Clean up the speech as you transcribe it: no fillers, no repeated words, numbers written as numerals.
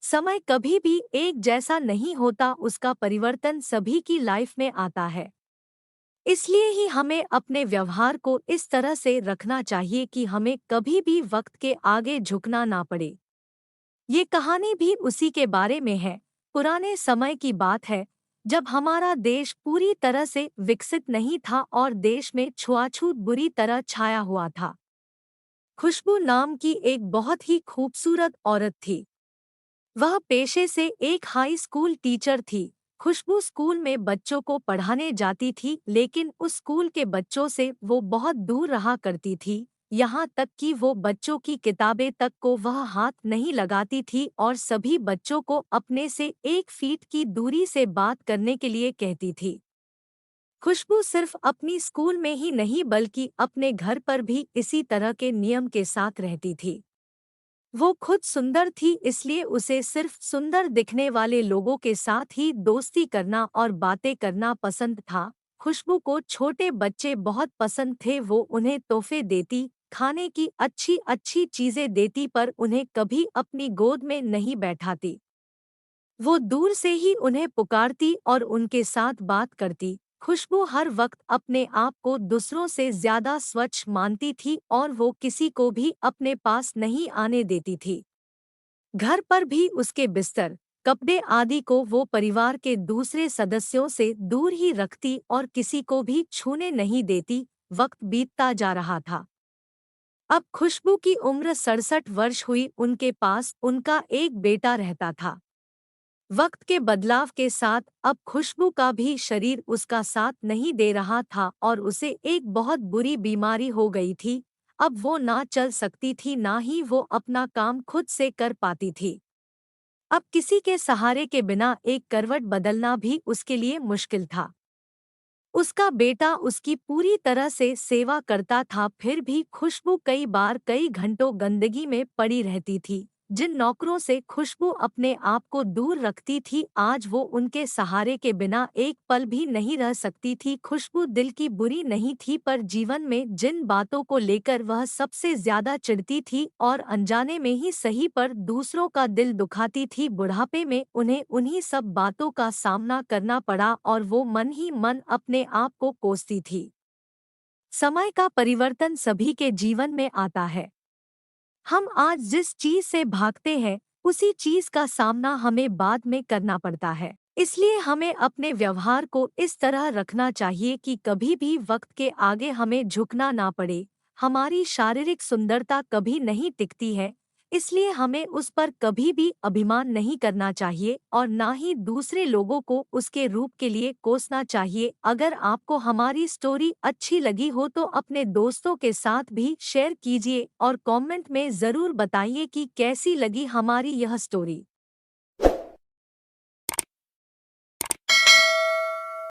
समय कभी भी एक जैसा नहीं होता, उसका परिवर्तन सभी की लाइफ में आता है। इसलिए ही हमें अपने व्यवहार को इस तरह से रखना चाहिए कि हमें कभी भी वक्त के आगे झुकना ना पड़े। ये कहानी भी उसी के बारे में है। पुराने समय की बात है, जब हमारा देश पूरी तरह से विकसित नहीं था और देश में छुआछूत बुरी तरह छाया हुआ था। खुशबू नाम की एक बहुत ही खूबसूरत औरत थी। वह पेशे से एक हाई स्कूल टीचर थी। खुशबू स्कूल में बच्चों को पढ़ाने जाती थी, लेकिन उस स्कूल के बच्चों से वो बहुत दूर रहा करती थी। यहाँ तक कि वो बच्चों की किताबें तक को वह हाथ नहीं लगाती थी और सभी बच्चों को अपने से 1 फीट की दूरी से बात करने के लिए कहती थी। खुशबू सिर्फ अपनी स्कूल में ही नहीं बल्कि अपने घर पर भी इसी तरह के नियम के साथ रहती थी। वो खुद सुंदर थी, इसलिए उसे सिर्फ सुंदर दिखने वाले लोगों के साथ ही दोस्ती करना और बातें करना पसंद था। खुशबू को छोटे बच्चे बहुत पसंद थे। वो उन्हें तोहफे देती, खाने की अच्छी अच्छी चीजें देती, पर उन्हें कभी अपनी गोद में नहीं बैठाती। वो दूर से ही उन्हें पुकारती और उनके साथ बात करती। खुशबू हर वक्त अपने आप को दूसरों से ज्यादा स्वच्छ मानती थी और वो किसी को भी अपने पास नहीं आने देती थी। घर पर भी उसके बिस्तर, कपड़े आदि को वो परिवार के दूसरे सदस्यों से दूर ही रखती और किसी को भी छूने नहीं देती। वक्त बीतता जा रहा था। अब खुशबू की उम्र 67 वर्ष हुई। उनके पास उनका एक बेटा रहता था। वक्त के बदलाव के साथ अब खुशबू का भी शरीर उसका साथ नहीं दे रहा था और उसे एक बहुत बुरी बीमारी हो गई थी। अब वो ना चल सकती थी, ना ही वो अपना काम खुद से कर पाती थी। अब किसी के सहारे के बिना एक करवट बदलना भी उसके लिए मुश्किल था। उसका बेटा उसकी पूरी तरह से सेवा करता था, फिर भी खुशबू कई बार कई घंटों गंदगी में पड़ी रहती थी। जिन नौकरों से खुशबू अपने आप को दूर रखती थी, आज वो उनके सहारे के बिना एक पल भी नहीं रह सकती थी। खुशबू दिल की बुरी नहीं थी, पर जीवन में जिन बातों को लेकर वह सबसे ज्यादा चिढ़ती थी और अनजाने में ही सही पर दूसरों का दिल दुखाती थी, बुढ़ापे में उन्हें उन्हीं सब बातों का सामना करना पड़ा और वो मन ही मन अपने आप को कोसती थी। समय का परिवर्तन सभी के जीवन में आता है। हम आज जिस चीज से भागते हैं, उसी चीज का सामना हमें बाद में करना पड़ता है। इसलिए हमें अपने व्यवहार को इस तरह रखना चाहिए कि कभी भी वक्त के आगे हमें झुकना ना पड़े। हमारी शारीरिक सुंदरता कभी नहीं टिकती है, इसलिए हमें उस पर कभी भी अभिमान नहीं करना चाहिए और ना ही दूसरे लोगों को उसके रूप के लिए कोसना चाहिए। अगर आपको हमारी स्टोरी अच्छी लगी हो तो अपने दोस्तों के साथ भी शेयर कीजिए और कमेंट में ज़रूर बताइए कि कैसी लगी हमारी यह स्टोरी।